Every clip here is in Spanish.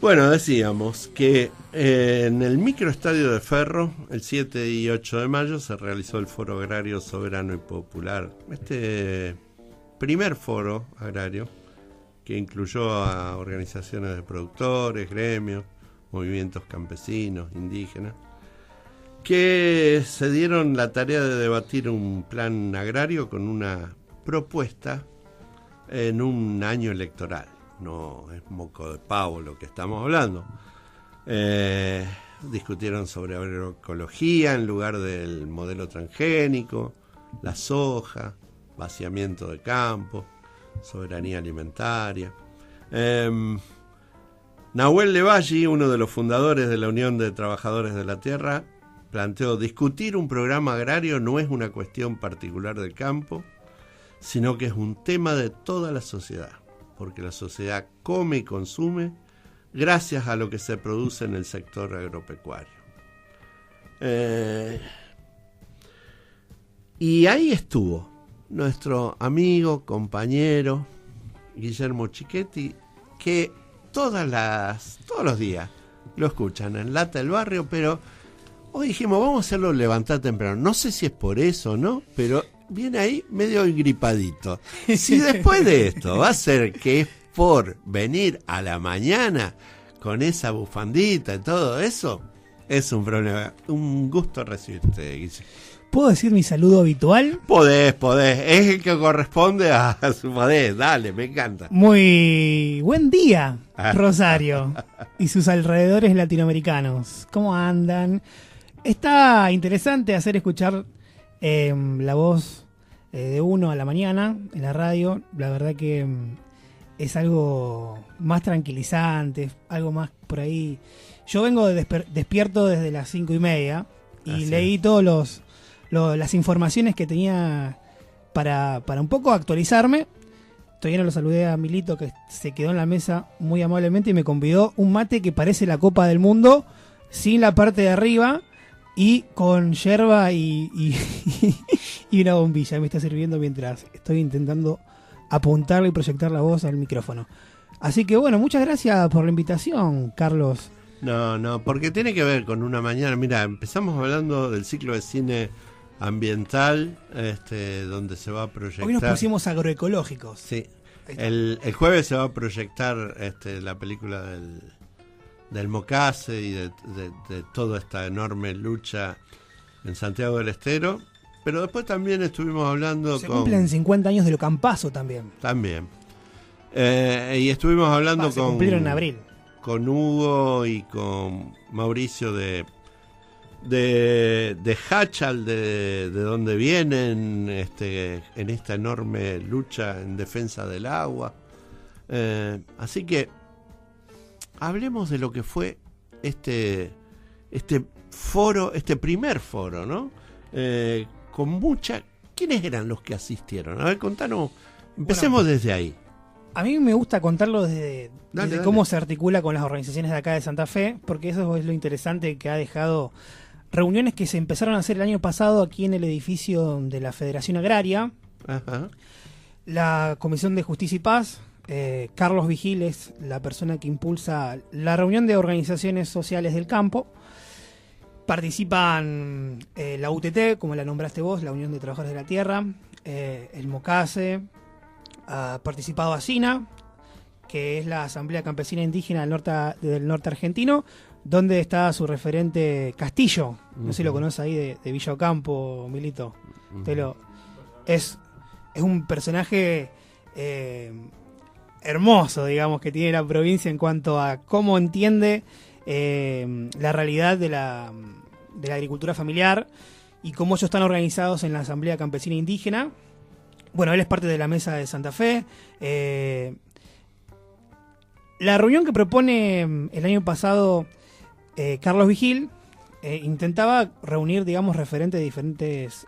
Bueno, decíamos que en el microestadio de Ferro, el 7 y 8 de mayo, se realizó el Foro Agrario Soberano y Popular. Este primer foro agrario que incluyó a organizaciones de productores, gremios, movimientos campesinos, indígenas, que se dieron la tarea de debatir un plan agrario con una propuesta en un año electoral. No es moco de pavo lo que estamos hablando. Discutieron sobre agroecología en lugar del modelo transgénico, la soja, vaciamiento de campo, soberanía alimentaria. Nahuel Levalli, uno de los fundadores de la Unión de Trabajadores de la Tierra, planteó: discutir un programa agrario no es una cuestión particular del campo, sino que es un tema de toda la sociedad, porque la sociedad come y consume gracias a lo que se produce en el sector agropecuario. Y ahí estuvo nuestro amigo, compañero Guillermo Chiquetti, que todos los días lo escuchan en Lata del Barrio, pero hoy dijimos, vamos a hacerlo levantar temprano. No sé si es por eso, ¿no? Pero viene ahí medio engripadito. Si después de esto va a ser que es por venir a la mañana con esa bufandita y todo eso, es un problema. Un gusto recibirte, Guillermo. ¿Puedo decir mi saludo habitual? Podés. Es el que corresponde a su podés. Dale, me encanta. Muy buen día, Rosario y sus alrededores latinoamericanos. ¿Cómo andan? Está interesante hacer escuchar la voz de uno a la mañana en la radio. La verdad que es algo más tranquilizante, algo más por ahí. Yo vengo despierto desde las 5:30 y leí todos las informaciones que tenía para un poco actualizarme. Todavía no lo saludé a Milito, que se quedó en la mesa muy amablemente y me convidó un mate que parece la Copa del Mundo, sin la parte de arriba y con yerba y una bombilla. Me está sirviendo mientras estoy intentando apuntarle y proyectar la voz al micrófono. Así que bueno, muchas gracias por la invitación, Carlos. No, porque tiene que ver con una mañana. Mira, empezamos hablando del ciclo de cine ambiental, donde se va a proyectar. Hoy nos pusimos agroecológicos. Sí. El jueves se va a proyectar la película del Mocase y de toda esta enorme lucha en Santiago del Estero. Pero después también estuvimos hablando se cumplen 50 años de Lo Campazo también. Y estuvimos hablando se cumplieron en abril. Con Hugo y con Mauricio de Hachal, de donde vienen en esta enorme lucha en defensa del agua. Así que hablemos de lo que fue este foro, este primer foro, ¿no? Con mucha... ¿Quiénes eran los que asistieron? A ver, contanos, empecemos desde ahí. A mí me gusta contarlo desde cómo se articula con las organizaciones de acá de Santa Fe, porque eso es lo interesante que ha dejado reuniones que se empezaron a hacer el año pasado aquí en el edificio de la Federación Agraria. Ajá. La Comisión de Justicia y Paz, Carlos Vigil es la persona que impulsa la reunión de organizaciones sociales del campo. Participan la UTT, como la nombraste vos, la Unión de Trabajadores de la Tierra, el Mocase, ha participado ASINA, que es la Asamblea Campesina Indígena del norte argentino, donde está su referente Castillo. No sé si lo conoce ahí de Villa Ocampo, Milito. Es un personaje hermoso, digamos, que tiene la provincia en cuanto a cómo entiende la realidad de la agricultura familiar y cómo ellos están organizados en la Asamblea Campesina Indígena. Bueno, él es parte de la mesa de Santa Fe. La reunión que propone el año pasado Carlos Vigil intentaba reunir, digamos, referentes de diferentes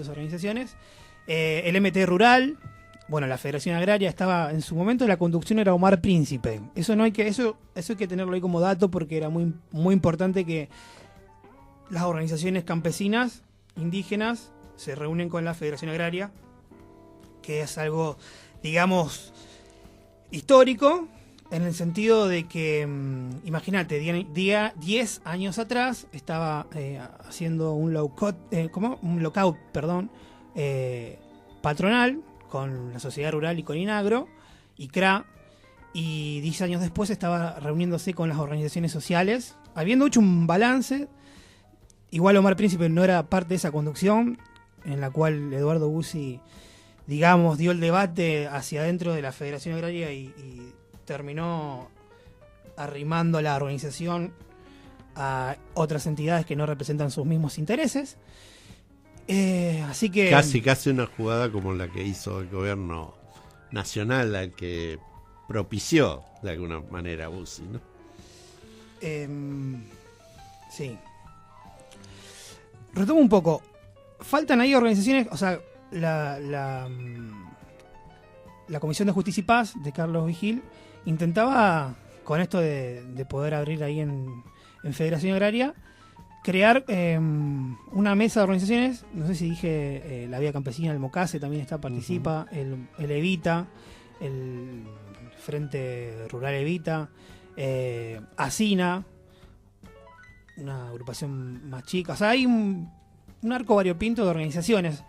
organizaciones. El MT Rural, bueno, la Federación Agraria estaba, en su momento la conducción era Omar Príncipe. Eso hay que tenerlo ahí como dato, porque era muy, muy importante que las organizaciones campesinas, indígenas, se reúnen con la Federación Agraria, que es algo, digamos, histórico, en el sentido de que, imagínate, 10 años atrás estaba haciendo un lockout, patronal con la Sociedad Rural y con Inagro y CRA, y 10 años después estaba reuniéndose con las organizaciones sociales, habiendo hecho un balance. Igual Omar Príncipe no era parte de esa conducción, en la cual Eduardo Bussi, digamos, dio el debate hacia adentro de la Federación Agraria y terminó arrimando la organización a otras entidades que no representan sus mismos intereses. Así que... Casi una jugada como la que hizo el gobierno nacional, al que propició de alguna manera Bussi, ¿no? Sí. Retomo un poco. Faltan ahí organizaciones, o sea, la Comisión de Justicia y Paz de Carlos Vigil intentaba, con esto de poder abrir ahí en Federación Agraria, crear una mesa de organizaciones. No sé si dije la Vía Campesina, el Mocase también participa, el Evita, el Frente Rural Evita, Asina, una agrupación más chica. O sea, hay un arco variopinto de organizaciones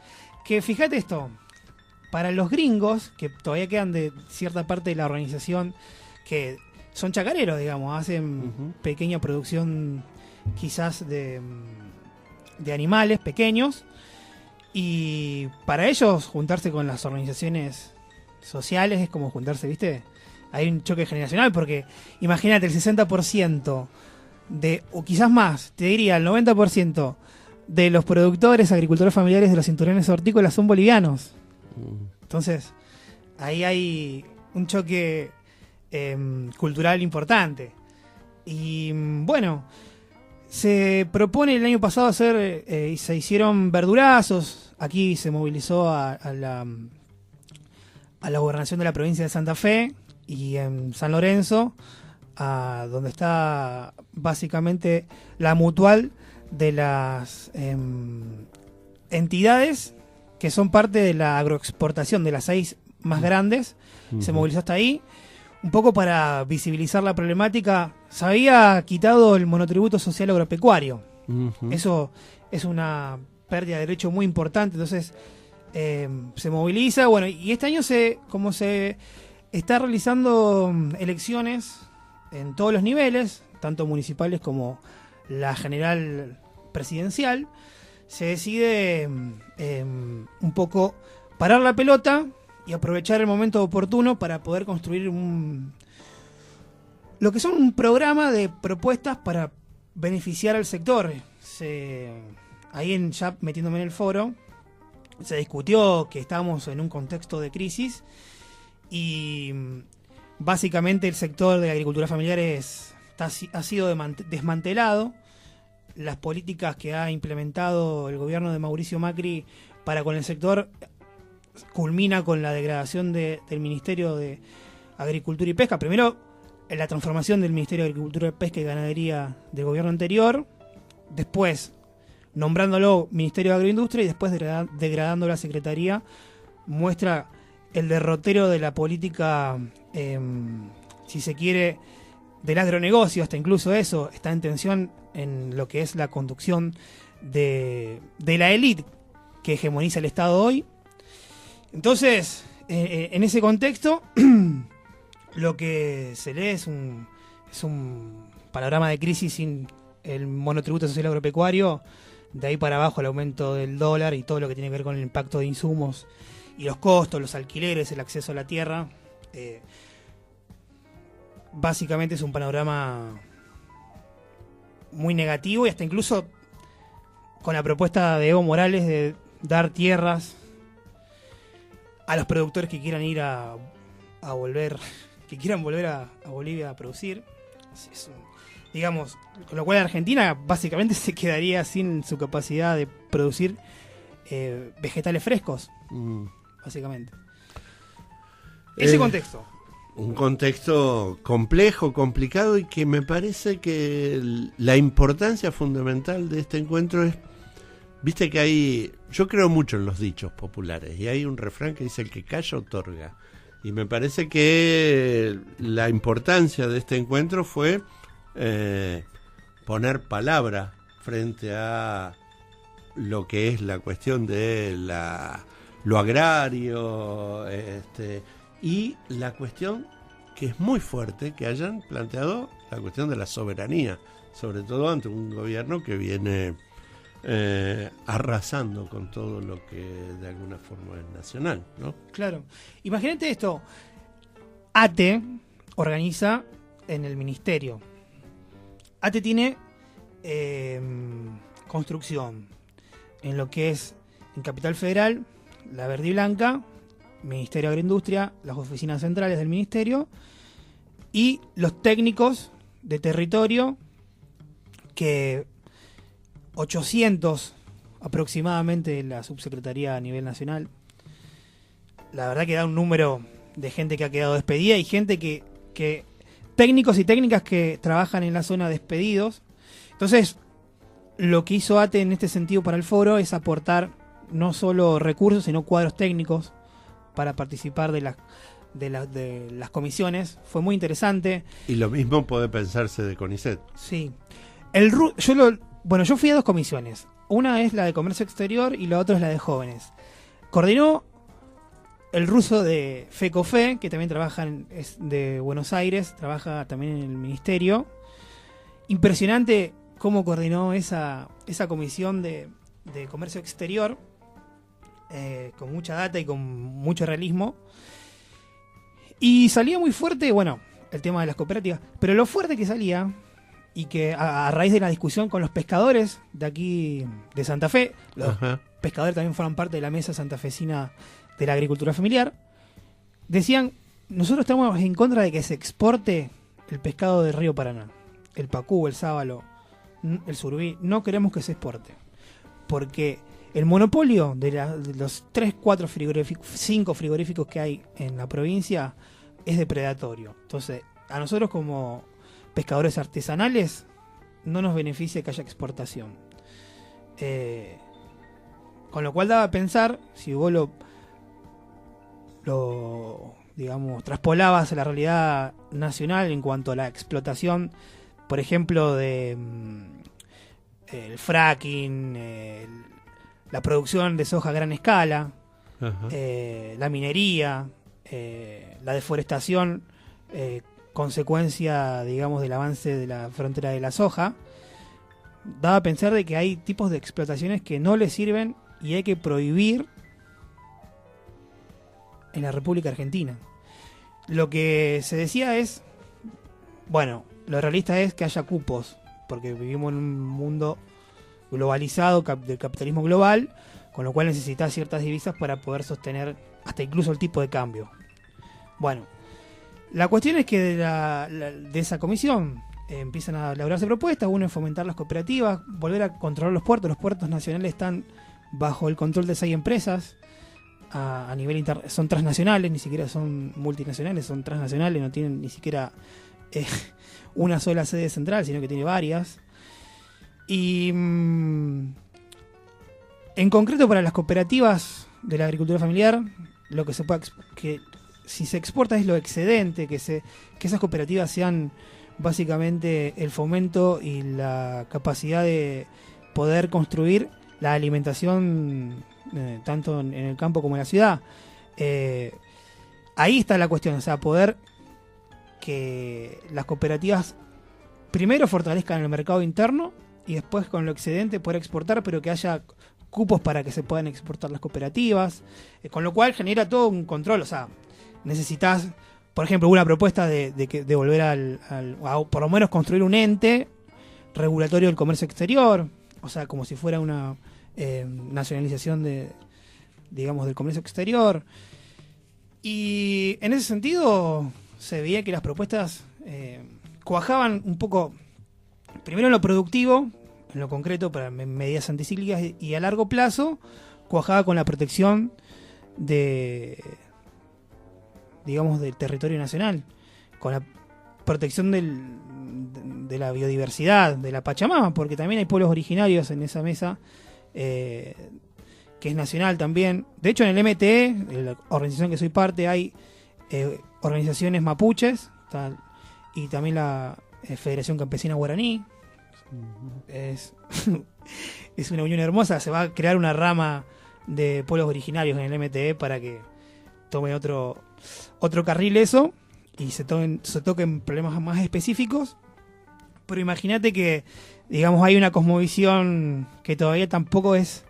que, fíjate esto, para los gringos, que todavía quedan de cierta parte de la organización, que son chacareros, digamos, hacen pequeña producción quizás de animales pequeños, y para ellos juntarse con las organizaciones sociales es como juntarse, ¿viste? Hay un choque generacional, porque imagínate, el 60% o quizás más, te diría el 90% de los productores, agricultores familiares de los cinturones hortícolas son bolivianos. Entonces, ahí hay un choque cultural importante. Y bueno, se propone el año pasado hacer, se hicieron verdurazos. Aquí se movilizó a la gobernación de la provincia de Santa Fe, y en San Lorenzo, donde está básicamente la mutual de las entidades que son parte de la agroexportación de las 6 más grandes. Se movilizó hasta ahí, un poco para visibilizar la problemática. Se había quitado el monotributo social agropecuario. Eso es una pérdida de derecho muy importante, entonces se moviliza. Bueno, y este año como se está realizando elecciones en todos los niveles, tanto municipales como la general presidencial, se decide un poco parar la pelota y aprovechar el momento oportuno para poder construir lo que son un programa de propuestas para beneficiar al sector. Ahí ya metiéndome en el foro, se discutió que estamos en un contexto de crisis y básicamente el sector de la agricultura familiar ha sido desmantelado. Las políticas que ha implementado el gobierno de Mauricio Macri para con el sector culmina con la degradación del Ministerio de Agricultura y Pesca. Primero, en la transformación del Ministerio de Agricultura, Pesca y Ganadería del gobierno anterior, después nombrándolo Ministerio de Agroindustria y después degradando la Secretaría. Muestra el derrotero de la política, si se quiere, del agronegocio. Hasta incluso eso está en tensión en lo que es la conducción de la élite que hegemoniza el Estado hoy. Entonces, en ese contexto, lo que se lee es un panorama de crisis sin el monotributo social agropecuario. De ahí para abajo el aumento del dólar y todo lo que tiene que ver con el impacto de insumos y los costos, los alquileres, el acceso a la tierra. Básicamente es un panorama muy negativo, y hasta incluso con la propuesta de Evo Morales de dar tierras a los productores que quieran ir a volver a Bolivia a producir. Digamos, con lo cual Argentina básicamente se quedaría sin su capacidad de producir vegetales frescos, básicamente. Ese contexto. Un contexto complejo, complicado, y que me parece que la importancia fundamental de este encuentro es, viste que yo creo mucho en los dichos populares, y hay un refrán que dice: el que calla otorga. Y me parece que la importancia de este encuentro fue poner palabra frente a lo que es la cuestión de lo agrario, y la cuestión que es muy fuerte, que hayan planteado la cuestión de la soberanía, sobre todo ante un gobierno que viene arrasando con todo lo que de alguna forma es nacional, ¿no? Claro. Imagínate esto. ATE organiza en el ministerio. ATE tiene construcción en lo que es en Capital Federal, la Verde y Blanca, Ministerio de Agroindustria, las oficinas centrales del ministerio y los técnicos de territorio, que 800 aproximadamente en la subsecretaría a nivel nacional. La verdad que da un número de gente que ha quedado despedida y gente que técnicos y técnicas que trabajan en la zona despedidos. Entonces, lo que hizo ATE en este sentido para el foro es aportar no solo recursos, sino cuadros técnicos para participar de las comisiones. Fue muy interesante. Y lo mismo puede pensarse de CONICET. Sí. Yo fui a 2 comisiones. Una es la de comercio exterior y la otra es la de jóvenes. Coordinó el ruso de FECOFE, que también trabaja es de Buenos Aires, trabaja también en el ministerio. Impresionante cómo coordinó esa comisión de comercio exterior, con mucha data y con mucho realismo. Y salía muy fuerte, bueno, el tema de las cooperativas, pero lo fuerte que salía, y que a raíz de la discusión con los pescadores de aquí de Santa Fe, los pescadores también forman parte de la mesa santafesina de la agricultura familiar, decían: nosotros estamos en contra de que se exporte el pescado del río Paraná, el pacú, el sábalo, el surubí. No queremos que se exporte, porque el monopolio de los 3, 4 frigoríficos, 5 frigoríficos que hay en la provincia es depredatorio. Entonces, a nosotros como pescadores artesanales no nos beneficia que haya exportación. Con lo cual daba a pensar, si vos lo digamos, traspolabas a la realidad nacional en cuanto a la explotación, por ejemplo, de el fracking, la producción de soja a gran escala, la minería, la deforestación, consecuencia, digamos, del avance de la frontera de la soja, daba a pensar de que hay tipos de explotaciones que no le sirven y hay que prohibir en la República Argentina. Lo que se decía es, bueno, lo realista es que haya cupos, porque vivimos en un mundo globalizado, del capitalismo global, con lo cual necesitas ciertas divisas para poder sostener hasta incluso el tipo de cambio. Bueno, la cuestión es que de esa comisión empiezan a elaborarse propuestas. Uno es fomentar las cooperativas, volver a controlar los puertos. Los puertos nacionales están bajo el control de 6 empresas a nivel son transnacionales, ni siquiera son multinacionales, son transnacionales, no tienen ni siquiera una sola sede central, sino que tiene varias. Y en concreto para las cooperativas de la agricultura familiar, lo que se puede, que si se exporta es lo excedente, que esas cooperativas sean básicamente el fomento y la capacidad de poder construir la alimentación tanto en el campo como en la ciudad. Ahí está la cuestión, o sea, poder que las cooperativas primero fortalezcan el mercado interno y después con lo excedente poder exportar, pero que haya cupos para que se puedan exportar las cooperativas, con lo cual genera todo un control. O sea, necesitas, por ejemplo, una propuesta de volver a por lo menos construir un ente regulatorio del comercio exterior, o sea, como si fuera una nacionalización digamos, del comercio exterior. Y en ese sentido se veía que las propuestas cuajaban un poco, primero en lo productivo, en lo concreto para medidas anticíclicas, y a largo plazo cuajaba con la protección digamos, del territorio nacional, con la protección de la biodiversidad, de la Pachamama, porque también hay pueblos originarios en esa mesa, que es nacional también. De hecho, en el MTE, la organización que soy parte, hay organizaciones mapuches y también la Federación Campesina Guaraní. Es una unión hermosa. Se va a crear una rama de pueblos originarios en el MTE para que tome otro carril eso y se toquen problemas más específicos. Pero imagínate que, digamos, hay una cosmovisión que todavía tampoco es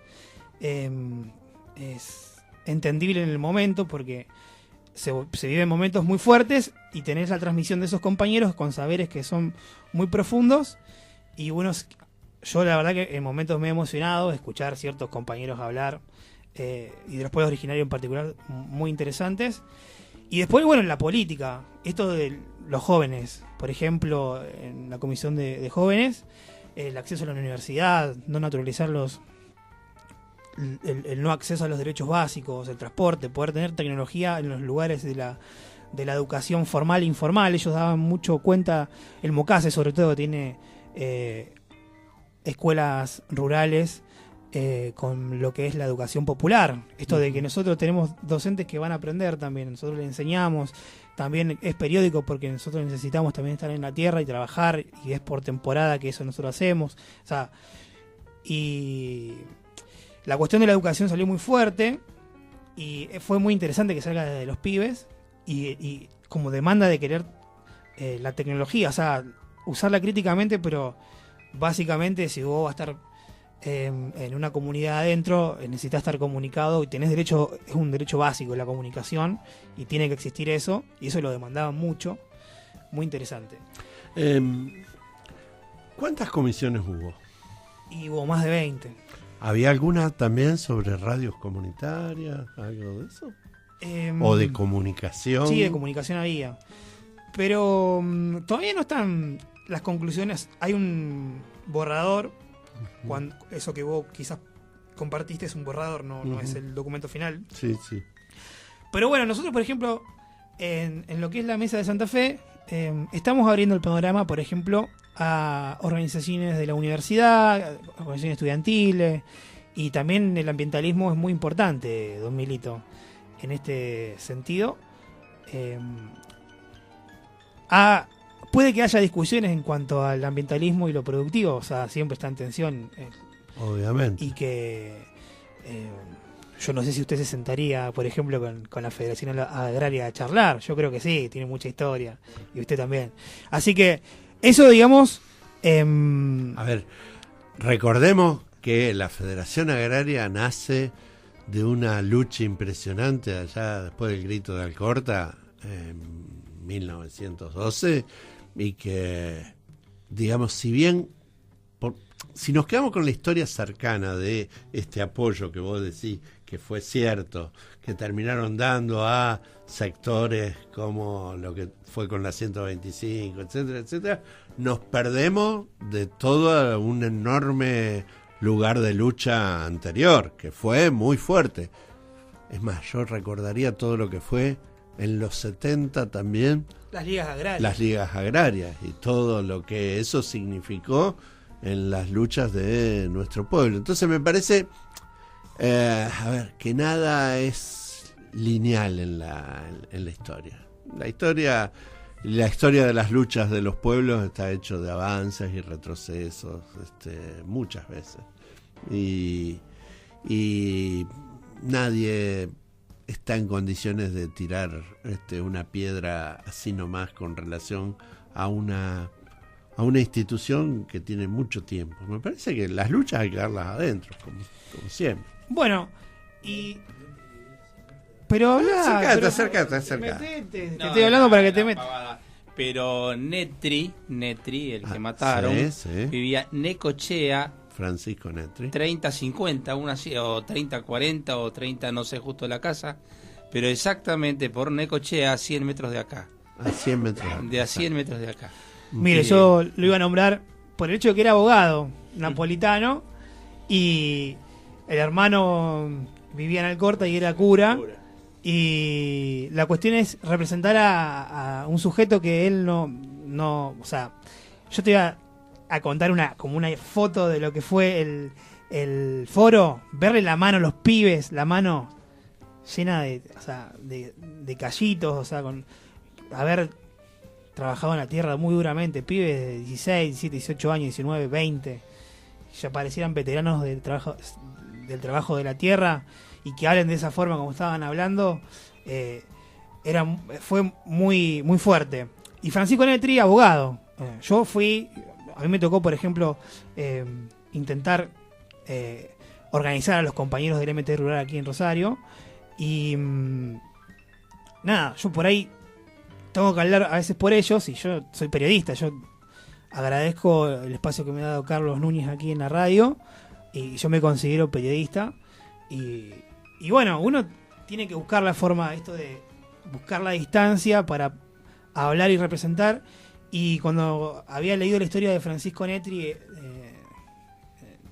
entendible en el momento, porque se viven momentos muy fuertes y tenés la transmisión de esos compañeros con saberes que son muy profundos. Y yo la verdad que en momentos me he emocionado de escuchar ciertos compañeros hablar, y de los pueblos originarios en particular, muy interesantes. Y después, bueno, en la política, esto de los jóvenes, por ejemplo, en la comisión de jóvenes, el acceso a la universidad, no naturalizar el no acceso a los derechos básicos, el transporte, poder tener tecnología en los lugares de la educación formal e informal. Ellos daban mucho cuenta, el MOCASE sobre todo tiene escuelas rurales con lo que es la educación popular. Esto de que nosotros tenemos docentes que van a aprender también, nosotros les enseñamos, también es periódico porque nosotros necesitamos también estar en la tierra y trabajar, y es por temporada que eso nosotros hacemos. O sea, y la cuestión de la educación salió muy fuerte y fue muy interesante que salga de los pibes y como demanda de querer la tecnología, o sea, usarla críticamente, pero básicamente si vos vas a estar en una comunidad adentro, necesitas estar comunicado y tenés derecho, es un derecho básico la comunicación y tiene que existir eso, y eso lo demandaban mucho. Muy interesante. ¿Cuántas comisiones hubo? Y hubo más de 20. ¿Había alguna también sobre radios comunitarias, algo de eso? ¿O de comunicación? Sí, de comunicación había. Pero todavía no están las conclusiones. Hay un borrador. Eso que vos quizás compartiste es un borrador, no es el documento final. Sí, sí. Pero bueno, nosotros, por ejemplo, en lo que es la Mesa de Santa Fe, estamos abriendo el panorama, por ejemplo, a organizaciones de la universidad, organizaciones estudiantiles, y también el ambientalismo es muy importante, don Milito, en este sentido. Puede que haya discusiones en cuanto al ambientalismo y lo productivo, o sea, siempre está en tensión. Obviamente. Y que yo no sé si usted se sentaría, por ejemplo, con la Federación Agraria a charlar. Yo creo que sí, tiene mucha historia. Y usted también. Así que eso, digamos... A ver, recordemos que la Federación Agraria nace de una lucha impresionante allá después del grito de Alcorta, en 1912, y que, digamos, si nos quedamos con la historia cercana de este apoyo que vos decís que fue cierto, que terminaron dando a sectores como lo que fue con la 125, etcétera, etcétera, nos perdemos de todo un enorme lugar de lucha anterior, que fue muy fuerte. Es más, yo recordaría todo lo que fue en los 70 también. Las ligas agrarias y todo lo que eso significó en las luchas de nuestro pueblo. Entonces me parece, que nada es lineal en la historia. La historia de las luchas de los pueblos está hecho de avances y retrocesos, muchas veces. Y nadie está en condiciones de tirar una piedra así nomás con relación a una institución que tiene mucho tiempo. Me parece que las luchas hay que darlas adentro, como siempre. Bueno, pero acércate. Te estoy hablando para que te metas. Pero Netri, el que mataron, sí. vivía Necochea, Francisco Netri, 30-50, una así, o 30-40 o 30, no sé justo la casa, pero exactamente por Necochea a 100 metros de acá. A 100 metros. De a 100 metros de acá. Mire, yo lo iba a nombrar por el hecho de que era abogado napolitano y el hermano vivía en Alcorta y era cura. Y la cuestión es representar a un sujeto que él no, o sea, yo te iba a contar una foto de lo que fue el foro, verle la mano a los pibes, la mano llena de, o sea, de callitos, o sea, con haber trabajado en la tierra muy duramente, pibes de 16, 17, 18 años, 19, 20, ya parecieran veteranos del trabajo de la tierra, y que hablen de esa forma como estaban hablando, fue muy, muy fuerte. Y Francisco Netri, abogado. A mí me tocó, por ejemplo, intentar organizar a los compañeros del MT Rural aquí en Rosario. Y nada, yo por ahí tengo que hablar a veces por ellos, y yo soy periodista, yo agradezco el espacio que me ha dado Carlos Núñez aquí en la radio, y yo me considero periodista, y bueno, uno tiene que buscar la forma, esto de buscar la distancia para hablar y representar. Y cuando había leído la historia de Francisco Netri,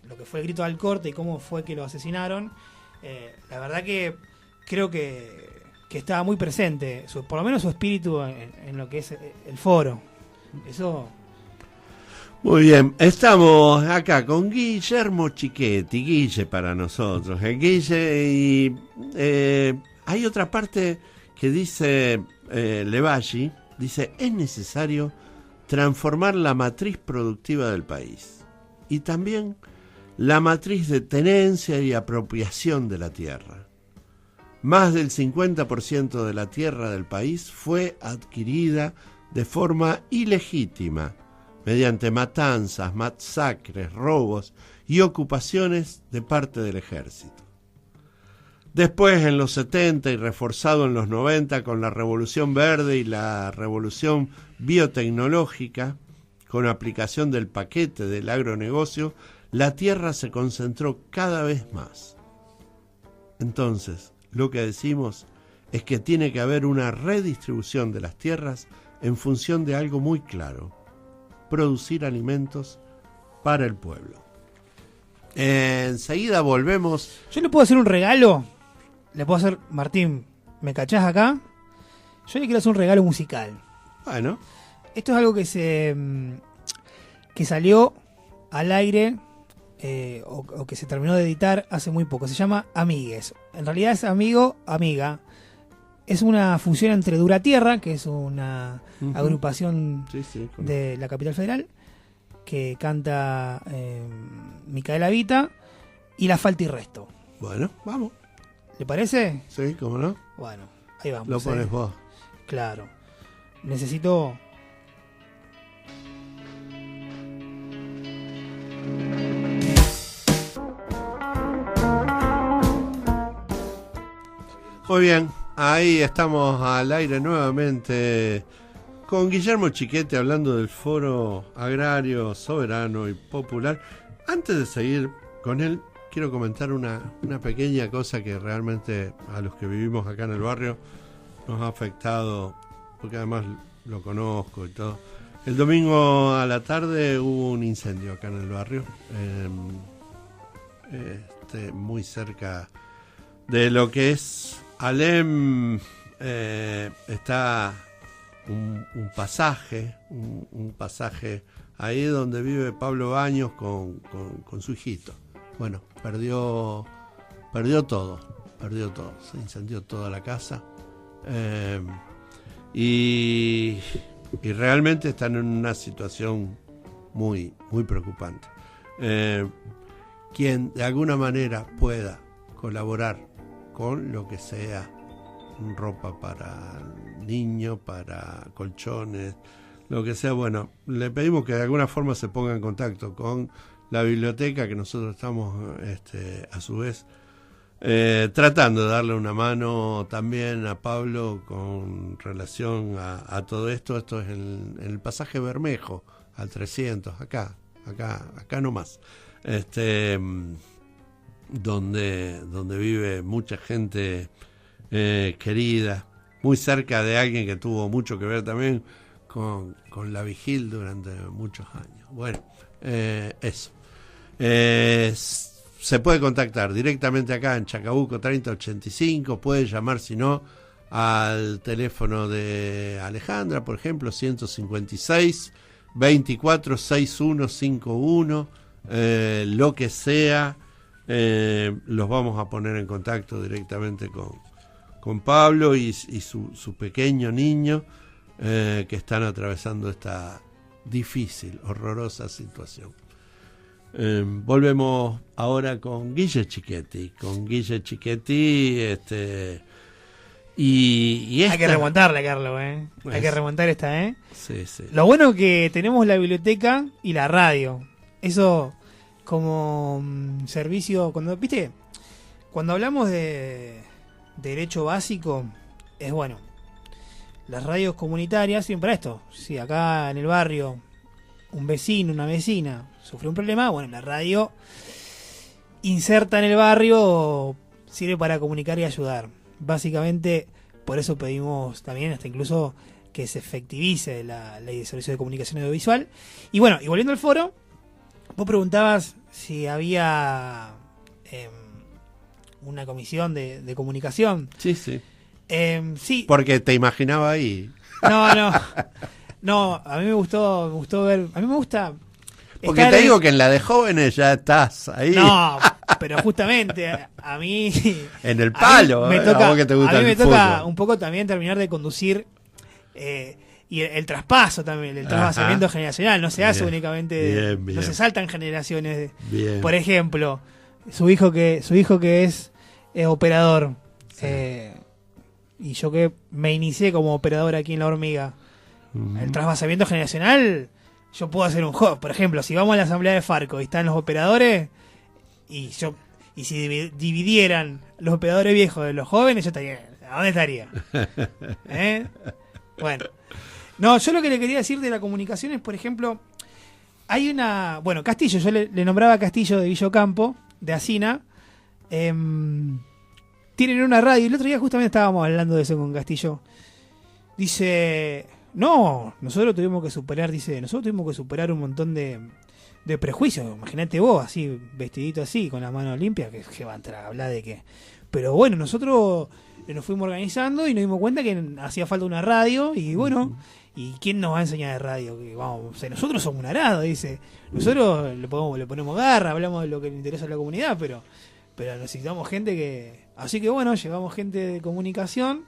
lo que fue el grito al corte y cómo fue que lo asesinaron, la verdad que creo que estaba muy presente, por lo menos su espíritu en lo que es el foro. Eso. Muy bien, estamos acá con Guillermo Chiquetti, Guille para nosotros, Guille, y hay otra parte que dice Levalli, dice, es necesario transformar la matriz productiva del país y también la matriz de tenencia y apropiación de la tierra. Más del 50% de la tierra del país fue adquirida de forma ilegítima, mediante matanzas, masacres, robos y ocupaciones de parte del ejército. Después, en los 70 y reforzado en los 90 con la Revolución Verde y la Revolución Biotecnológica, con aplicación del paquete del agronegocio, la tierra se concentró cada vez más. Entonces, lo que decimos es que tiene que haber una redistribución de las tierras en función de algo muy claro: producir alimentos para el pueblo. Enseguida volvemos. Yo le puedo hacer un regalo. Le puedo hacer, Martín, ¿me cachás acá? Yo le quiero hacer un regalo musical. Bueno. Esto es algo que salió al aire o que se terminó de editar hace muy poco. Se llama Amigues. En realidad es amigo, amiga. Es una fusión entre Dura Tierra, que es una agrupación de la capital federal, que canta Micaela Vita, y La Falta y Resto. Bueno, vamos. ¿Le parece? Sí, ¿cómo no? Bueno, ahí vamos. Lo pones vos. Claro. Necesito... Muy bien, ahí estamos al aire nuevamente con Guillermo Chiquetti hablando del Foro Agrario, Soberano y Popular. Antes de seguir con él, quiero comentar una pequeña cosa que realmente a los que vivimos acá en el barrio nos ha afectado, porque además lo conozco y todo. El domingo a la tarde hubo un incendio acá en el barrio, muy cerca de lo que es Alem. Está un pasaje ahí donde vive Pablo Baños con su hijito. Bueno, perdió todo, se incendió toda la casa, y realmente están en una situación muy, muy preocupante. Quien de alguna manera pueda colaborar con lo que sea, ropa para niños, para colchones, lo que sea, bueno, le pedimos que de alguna forma se ponga en contacto con la biblioteca, que nosotros estamos a su vez tratando de darle una mano también a Pablo con relación a todo esto. Esto es en el pasaje Bermejo, al 300, acá nomás, donde vive mucha gente querida, muy cerca de alguien que tuvo mucho que ver también con la Vigil durante muchos años. Bueno, eso. Se puede contactar directamente acá en Chacabuco 3085, puede llamar, si no, al teléfono de Alejandra, por ejemplo, 156 24 6151, lo que sea, los vamos a poner en contacto directamente Juan Pablo y su pequeño niño que están atravesando esta difícil, horrorosa situación. Volvemos ahora con Guille Chiquetti. Y esta... Hay que remontarla, Carlos, pues, hay que remontar esta, Sí, sí. Lo bueno que tenemos la biblioteca y la radio. Eso como servicio, ¿viste? Cuando hablamos de derecho básico, es bueno. Las radios comunitarias sirven para esto. Si acá en el barrio un vecino, una vecina sufre un problema, bueno, la radio inserta en el barrio, sirve para comunicar y ayudar. Básicamente, por eso pedimos también hasta incluso que se efectivice la ley de servicio de comunicación audiovisual. Y bueno, y volviendo al foro, vos preguntabas si había una comisión de comunicación. Sí, sí. Sí. Porque te imaginaba ahí. No, a mí me gustó ver, a mí me gusta... Porque te digo que en la de jóvenes ya estás ahí. No, pero justamente a mí... En el palo, a mí me toca, a vos que te gusta a mí me el toca fútbol. un poco también terminar de conducir y el traspaso también, el traspasamiento generacional. No se hace únicamente, bien. No se saltan generaciones. Bien. Por ejemplo, su hijo que es operador, Sí. y yo que me inicié como operador aquí en La Hormiga. El traspasamiento generacional, yo puedo hacer un juego. Por ejemplo, si vamos a la asamblea de Farco y están los operadores, y si dividieran los operadores viejos de los jóvenes, yo estaría... ¿A dónde estaría? Bueno. No, yo lo que le quería decir de la comunicación es, por ejemplo, hay una... Bueno, Castillo, yo le nombraba a Castillo de Villocampo, de Asina. Tienen una radio, y el otro día justamente estábamos hablando de eso con Castillo. Dice... No, nosotros tuvimos que superar un montón de prejuicios. Imagínate vos, así, vestidito así, con las manos limpias, que va a entrar a hablar de que... Pero bueno, nosotros nos fuimos organizando y nos dimos cuenta que hacía falta una radio, y bueno, ¿y quién nos va a enseñar de radio? Que vamos, o sea, nosotros somos una radio, dice. Nosotros le ponemos garra, hablamos de lo que le interesa a la comunidad, pero necesitamos gente que... Así que bueno, llevamos gente de comunicación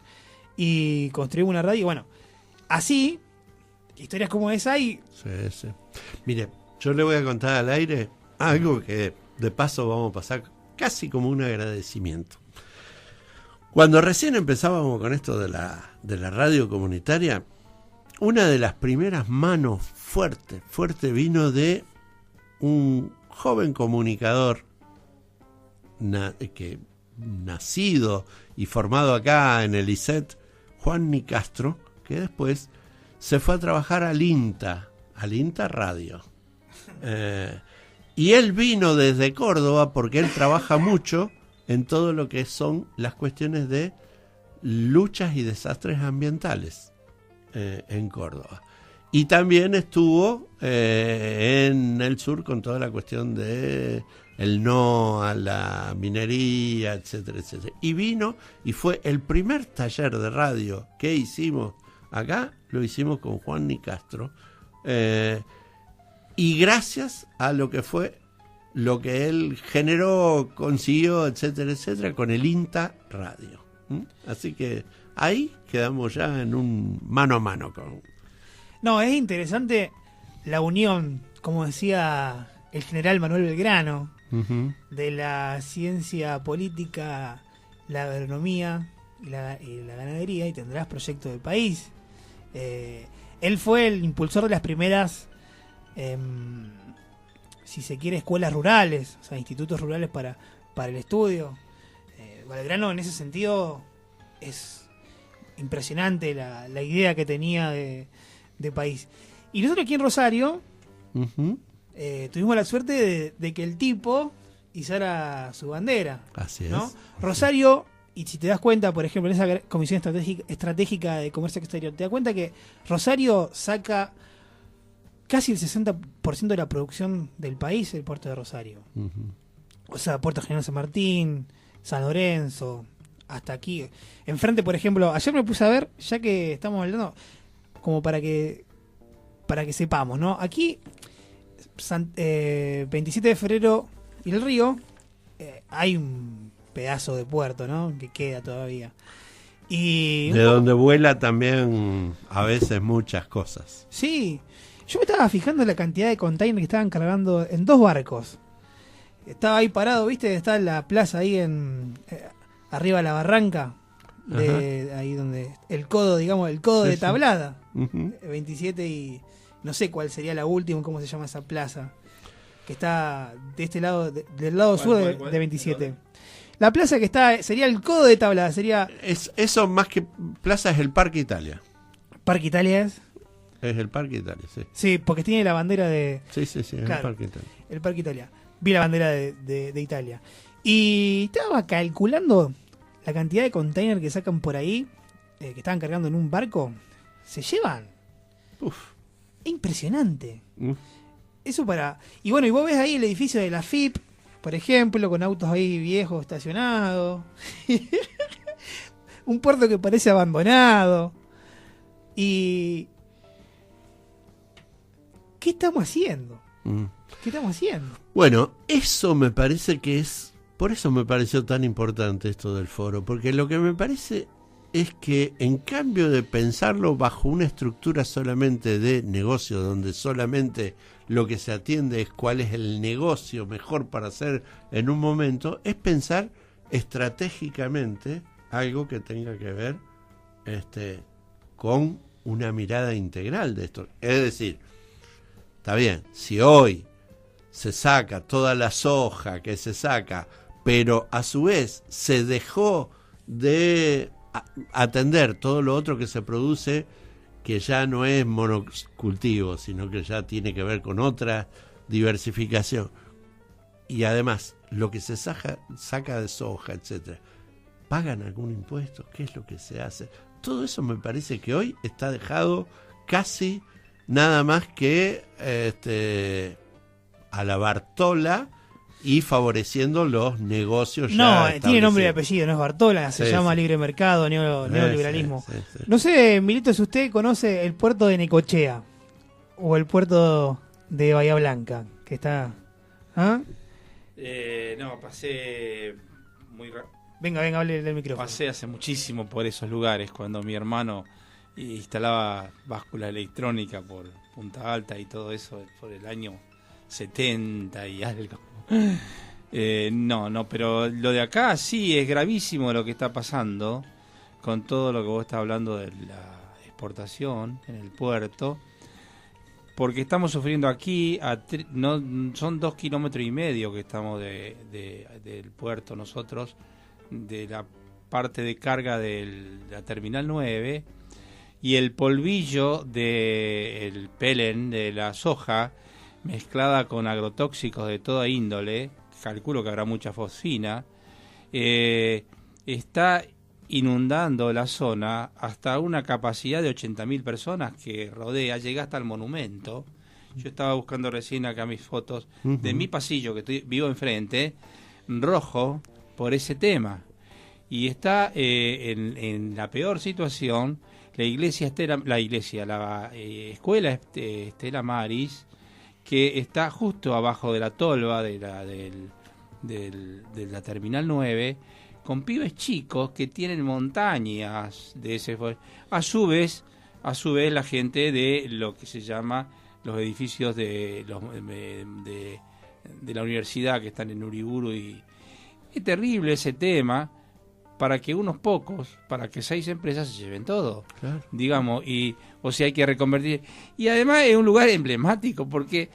y construimos una radio, y bueno... Así, historias como esa y... Sí. Mire, yo le voy a contar al aire algo que de paso vamos a pasar casi como un agradecimiento. Cuando recién empezábamos con esto de la radio comunitaria, una de las primeras manos fuerte vino de un joven comunicador que nacido y formado acá en el ISET, Juan Nicastro, que después se fue a trabajar al INTA Radio. Y él vino desde Córdoba porque él trabaja mucho en todo lo que son las cuestiones de luchas y desastres ambientales en Córdoba. Y también estuvo en el sur con toda la cuestión de el no a la minería, etcétera, etcétera. Y vino y fue el primer taller de radio que hicimos acá, lo hicimos con Juan Nicastro, y gracias a lo que él generó, consiguió, etcétera, etcétera, con el INTA Radio. Así que ahí quedamos ya en un mano a mano con... No, es interesante la unión, como decía el general Manuel Belgrano, de la ciencia política, la agronomía y la ganadería, y tendrás proyecto del país. Él fue el impulsor de las primeras, si se quiere, escuelas rurales, o sea, institutos rurales para el estudio. Belgrano en ese sentido es impresionante la idea que tenía de país. Y nosotros aquí en Rosario tuvimos la suerte de que el tipo izara su bandera. Así es. ¿No? Rosario, y si te das cuenta, por ejemplo, en esa Comisión Estratégica de Comercio Exterior, te das cuenta que Rosario saca casi el 60% de la producción del país, el puerto de Rosario. O sea, Puerto General San Martín, San Lorenzo, hasta aquí. Enfrente, por ejemplo, ayer me puse a ver, ya que estamos hablando, como para que sepamos, ¿no? Aquí, 27 de febrero y el Río, hay un pedazo de puerto, ¿no? Que queda todavía. Y de donde vuela también a veces muchas cosas. sí, yo me estaba fijando en la cantidad de containers que estaban cargando en 2 barcos. Estaba ahí parado, ¿viste? Está la plaza ahí en arriba de la barranca, de ahí donde el codo, digamos, el codo Sí, de sí. Tablada, Ujú. 27 y no sé cuál sería la última, cómo se llama esa plaza, que está de este lado, del lado sur de 27. La plaza que está, sería el codo de Tablada, sería Eso más que plaza es el Parque Italia. Parque Italia. Es el Parque Italia, sí. Sí, porque tiene la bandera de Sí, es Claro. el Parque Italia. el Parque Italia. Vi la bandera de Italia. Y estaba calculando la cantidad de containers que sacan por ahí, que estaban cargando en un barco. Se llevan. Uf. Es impresionante. Uf. Eso para... Y bueno, y vos ves ahí el edificio de la FIP, por ejemplo, con autos ahí viejos estacionados. Un puerto que parece abandonado. Y... ¿qué estamos haciendo? Mm. ¿Qué estamos haciendo? Bueno, eso me parece que es... Por eso me pareció tan importante esto del foro, porque lo que me parece es que en cambio de pensarlo bajo una estructura solamente de negocio, donde solamente lo que se atiende es cuál es el negocio mejor para hacer en un momento, es pensar estratégicamente algo que tenga que ver con una mirada integral de esto. Es decir, está bien, si hoy se saca toda la soja que se saca, pero a su vez se dejó de atender todo lo otro que se produce, que ya no es monocultivo, sino que ya tiene que ver con otra diversificación. Y además, lo que se saca de soja, etcétera, ¿pagan algún impuesto? ¿Qué es lo que se hace? Todo eso me parece que hoy está dejado casi nada más que a la Bartola y favoreciendo los negocios No, ya tiene nombre y establecidos. apellido, no es Bartola, se Sí, llama sí. libre mercado, neoliberalismo. Sí, sí, sí. No sé, Milito, si usted conoce el puerto de Necochea o el puerto de Bahía Blanca, que está... ¿Ah? No, pasé Venga, hable del micrófono. pasé hace muchísimo por esos lugares cuando mi hermano instalaba báscula electrónica por Punta Alta y todo eso por el año 70 y algo. No, pero lo de acá sí es gravísimo lo que está pasando con todo lo que vos estás hablando de la exportación en el puerto, porque estamos sufriendo aquí, son 2,5 kilómetros que estamos del puerto nosotros, de la parte de carga de la Terminal 9, y el polvillo del pelen, de la soja, mezclada con agrotóxicos de toda índole, calculo que habrá mucha fosfina, está inundando la zona hasta una capacidad de 80.000 personas que rodea, llega hasta el monumento. Yo estaba buscando recién acá mis fotos de mi pasillo, que vivo enfrente, rojo, por ese tema. Y está en la peor situación la escuela Estela Maris, que está justo abajo de la tolva de la Terminal 9, con pibes chicos que tienen montañas de ese. A su vez la gente de lo que se llama los edificios de la universidad que están en Uriburu, y es terrible ese tema, para que unos pocos, para que 6 empresas se lleven todo, Claro. digamos, o sea, hay que reconvertir. Y además es un lugar emblemático, porque,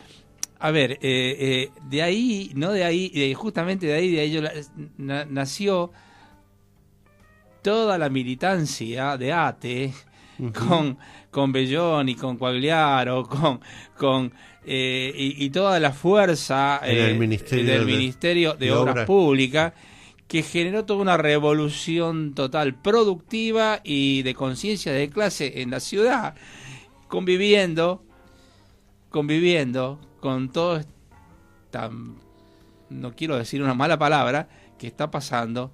a ver, justamente de ahí nació toda la militancia de ATE, con Bellón y con Quagliaro, y toda la fuerza En el del Ministerio de Obras Públicas, que generó toda una revolución total, productiva y de conciencia de clase en la ciudad, conviviendo con todo no quiero decir una mala palabra, que está pasando,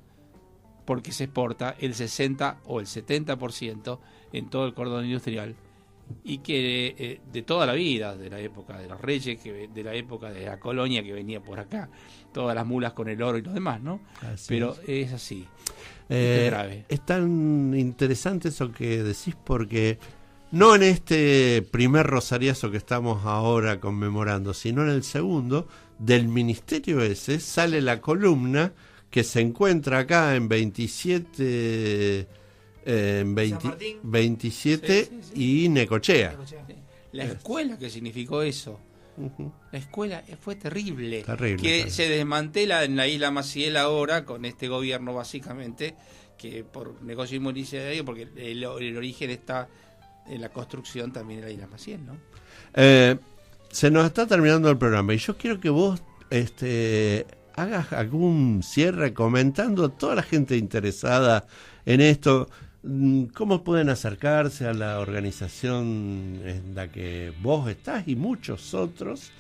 porque se exporta el 60 o el 70% en todo el cordón industrial y que de toda la vida, de la época de los reyes, de la época de la colonia que venía por acá, todas las mulas con el oro y lo demás, ¿no? Pero es así. Es grave. Es tan interesante eso que decís, porque no en este primer rosariazo que estamos ahora conmemorando, sino en el segundo, del ministerio ese sale la columna que se encuentra acá en 27... 27 sí. Y Necochea. La escuela que significó eso. La escuela fue terrible. Terrible. Se desmantela en la isla Maciel ahora con este gobierno, básicamente, que por negocio inmobiliario, porque el origen está en la construcción también de la isla Maciel, ¿no? Se nos está terminando el programa y yo quiero que vos hagas algún cierre comentando a toda la gente interesada en esto. ¿Cómo pueden acercarse a la organización en la que vos estás y muchos otros,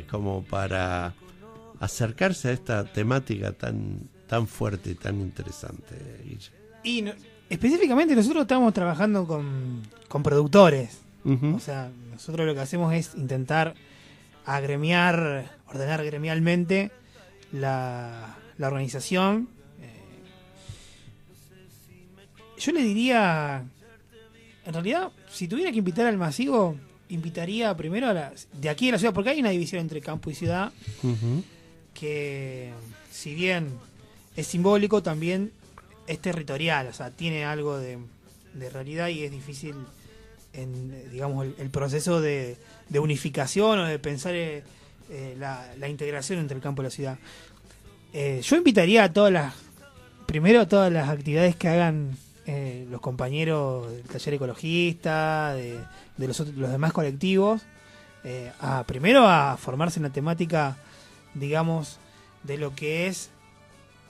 como para acercarse a esta temática tan fuerte y tan interesante, Guille? Y específicamente nosotros estamos trabajando con productores. O sea, nosotros lo que hacemos es intentar ordenar gremialmente la organización. Yo le diría, en realidad, si tuviera que invitar al masivo, invitaría primero de aquí de la ciudad, porque hay una división entre campo y ciudad, que si bien es simbólico, también es territorial, o sea, tiene algo de realidad y es difícil, digamos, el proceso de unificación o de pensar la integración entre el campo y la ciudad. Yo invitaría a todas las actividades que hagan los compañeros del taller ecologista, de los demás colectivos, primero a formarse en la temática, digamos, de lo que es,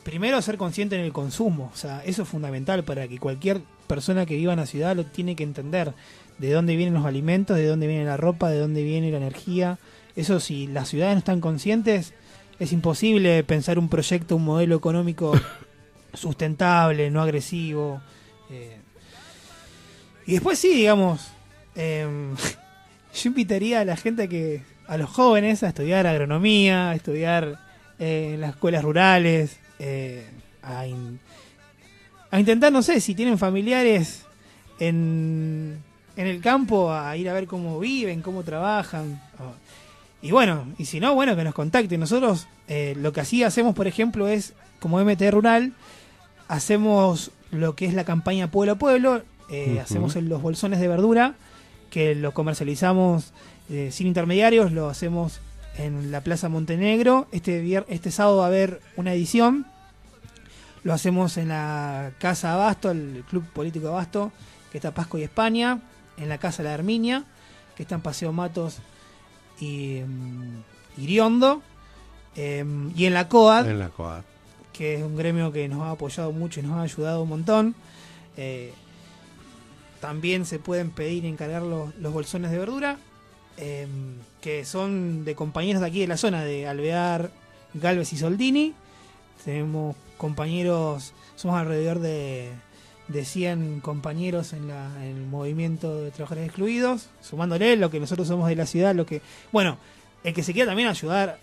primero ser consciente en el consumo. O sea, eso es fundamental para que cualquier persona que viva en la ciudad lo tiene que entender, de dónde vienen los alimentos, de dónde viene la ropa, de dónde viene la energía. Eso, si las ciudades no están conscientes, es imposible pensar un proyecto, un modelo económico sustentable, no agresivo. Y después sí, digamos, yo invitaría a la gente a los jóvenes a estudiar agronomía, a estudiar en las escuelas rurales, a intentar, no sé, si tienen familiares en el campo, a ir a ver cómo viven, cómo trabajan. Y bueno, y si no, bueno, que nos contacten. Nosotros lo que así hacemos, por ejemplo, es, como MT Rural, hacemos lo que es la campaña Pueblo a Pueblo, hacemos los bolsones de verdura, que lo comercializamos sin intermediarios, lo hacemos en la Plaza Montenegro. Este sábado va a haber una edición, lo hacemos en la Casa Abasto, el Club Político Abasto, que está Pasco y España, en la Casa La Herminia, que está en Paseo Matos y Iriondo, y en la COAD, que es un gremio que nos ha apoyado mucho y nos ha ayudado un montón. También se pueden pedir y encargar los bolsones de verdura, que son de compañeros de aquí de la zona, de Alvear, Galvez y Soldini. Tenemos compañeros, somos alrededor de 100 compañeros en el movimiento de trabajadores excluidos, sumándole lo que nosotros somos de la ciudad, el que se quiera también ayudar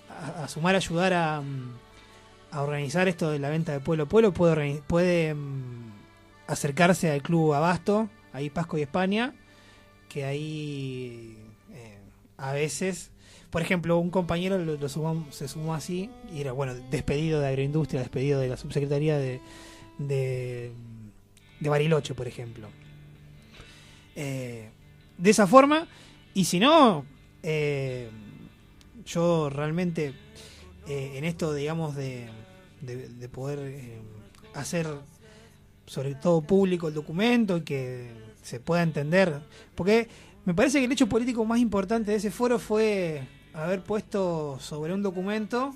a organizar esto de la venta de Pueblo a Pueblo puede acercarse al Club Abasto, ahí Pasco y España, que ahí a veces, por ejemplo, un compañero se sumó así y era, despedido de Agroindustria, despedido de la subsecretaría de Bariloche, por ejemplo. De esa forma, y si no, yo realmente en esto, digamos, de poder hacer sobre todo público el documento y que se pueda entender, porque me parece que el hecho político más importante de ese foro fue haber puesto sobre un documento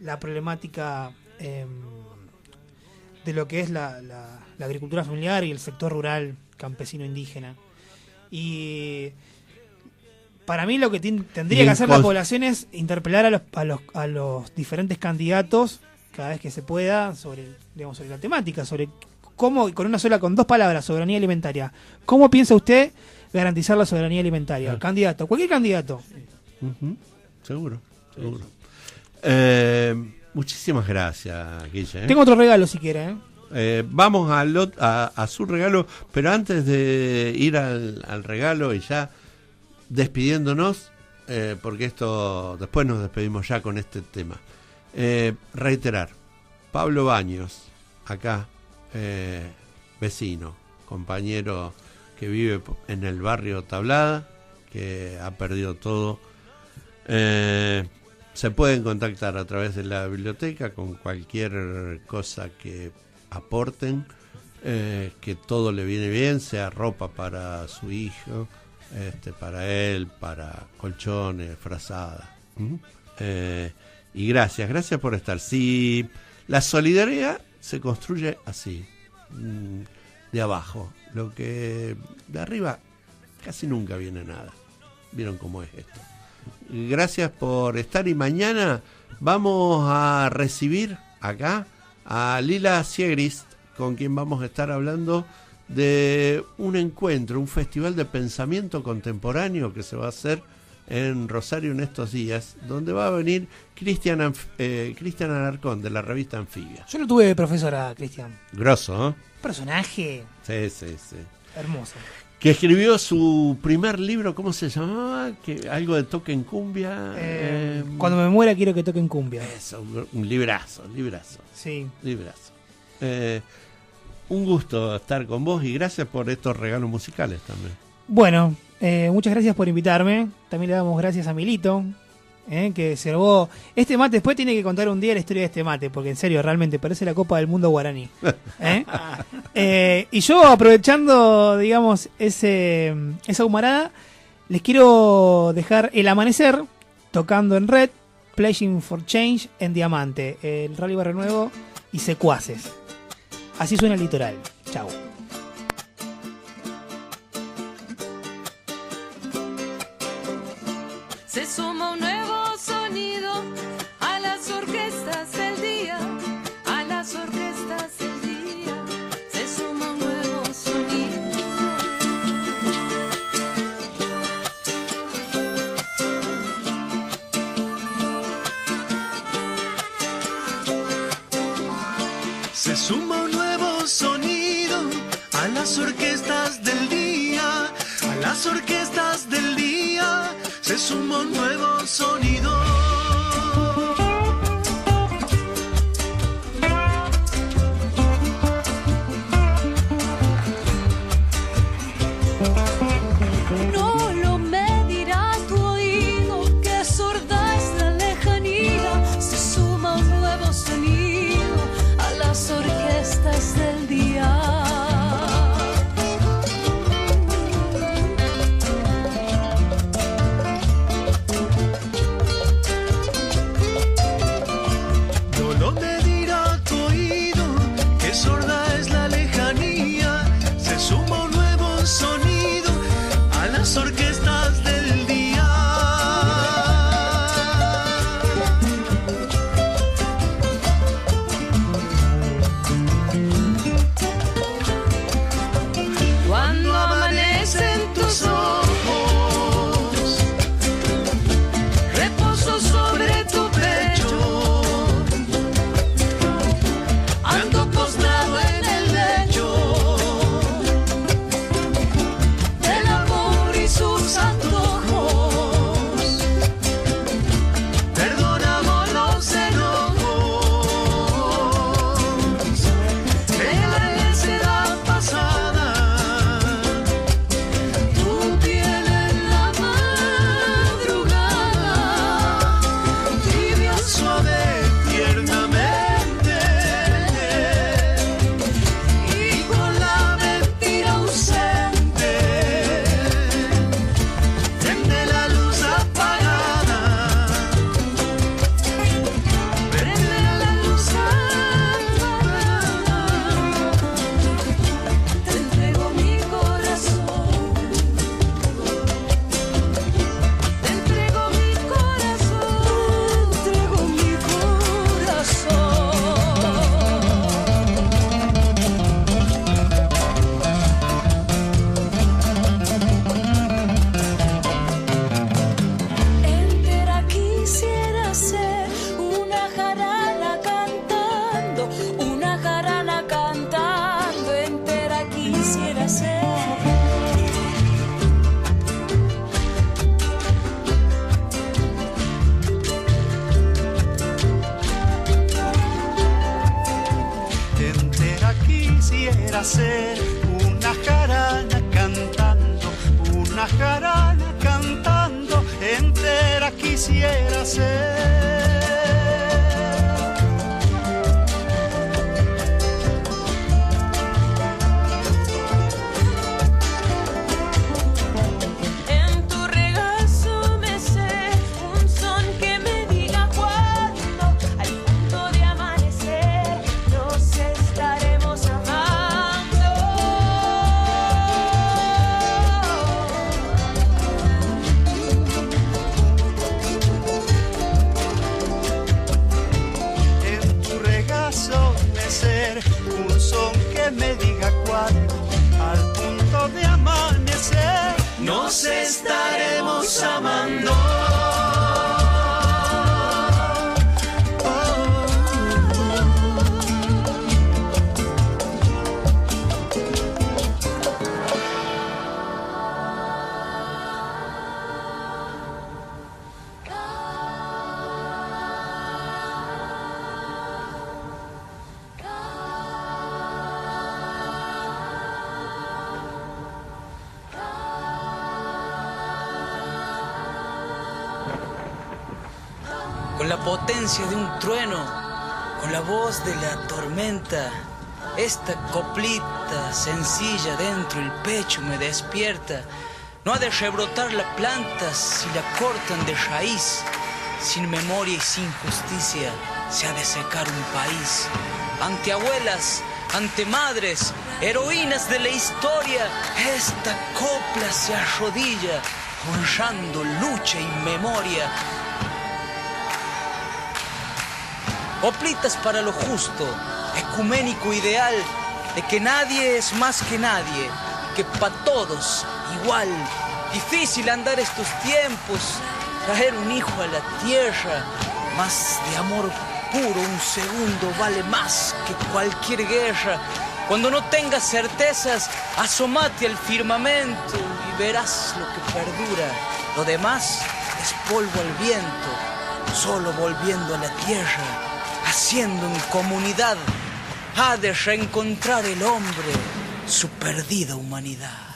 la problemática de lo que es la agricultura familiar y el sector rural campesino indígena. Y para mí lo que tendría que hacer la población es interpelar a los diferentes candidatos cada vez que se pueda sobre la temática, sobre cómo, con 2 palabras, soberanía alimentaria. ¿Cómo piensa usted garantizar la soberanía alimentaria. Candidato, cualquier candidato. Seguro. Muchísimas gracias, Guille. Tengo otro regalo si quiere. Vamos a su regalo, pero antes de ir al regalo y ya despidiéndonos, porque esto después nos despedimos ya con este tema. Reiterar, Pablo Baños, acá, vecino, compañero que vive en el barrio Tablada, que ha perdido todo. Se pueden contactar a través de la biblioteca con cualquier cosa que aporten, que todo le viene bien, sea ropa para su hijo, para él, para colchones, frazadas. Y gracias por estar. Si la solidaridad se construye así, de abajo, lo que de arriba casi nunca viene nada. ¿Vieron cómo es esto? Gracias por estar, y mañana vamos a recibir acá a Lila Siegris, con quien vamos a estar hablando de un encuentro, un festival de pensamiento contemporáneo que se va a hacer en Rosario en estos días, donde va a venir Cristian Alarcón, de la revista Anfibia. Yo lo tuve de profesora, Cristian. Grosso, ¿eh? Personaje. Sí. Hermoso. Que escribió su primer libro, ¿cómo se llamaba? Algo de toque en cumbia. Cuando me muera quiero que toquen cumbia. Eso, un librazo. Sí. Librazo. Un gusto estar con vos y gracias por estos regalos musicales también. Bueno, muchas gracias por invitarme. También le damos gracias a Milito, que se robó este mate. Después tiene que contar un día la historia de este mate, porque en serio, realmente parece la Copa del Mundo guaraní. Y yo, aprovechando, digamos, esa humarada, les quiero dejar El Amanecer tocando en Red, Pledging for Change en Diamante, el Rally Barrio Nuevo y Secuaces. Así suena el litoral. Chau. Se suma un nuevo sonido a las orquestas del día, a las orquestas del día. Se suma un nuevo sonido. Se suma un nuevo sonido a las orquestas del día, a las orquestas del día. Se suma un nuevo sonido. No lo medirá tu oído, que sorda es la lejanía. Se suma un nuevo sonido a las orquestas del día. quisiera ser. Entera quisiera ser una jarana cantando, entera quisiera ser. En tu regazo me sé un son que me diga cuándo, al punto de amanecer, nos estaremos amando. En tu regazo mecer un son que me diga cuándo, al punto de amanecer, nos estaremos amando. Con la potencia de un trueno, con la voz de la tormenta, esta coplita sencilla dentro el pecho me despierta. No ha de rebrotar la planta si la cortan de raíz. Sin memoria y sin justicia se ha de secar un país. Ante abuelas, ante madres, heroínas de la historia, esta copla se arrodilla, honrando lucha y memoria. Coplitas para lo justo, ecuménico ideal, de que nadie es más que nadie, que pa' todos igual. Difícil andar estos tiempos, traer un hijo a la tierra, más de amor puro un segundo vale más que cualquier guerra. Cuando no tengas certezas, asómate al firmamento y verás lo que perdura. Lo demás es polvo al viento, solo volviendo a la tierra. Haciendo en comunidad, ha de reencontrar el hombre su perdida humanidad.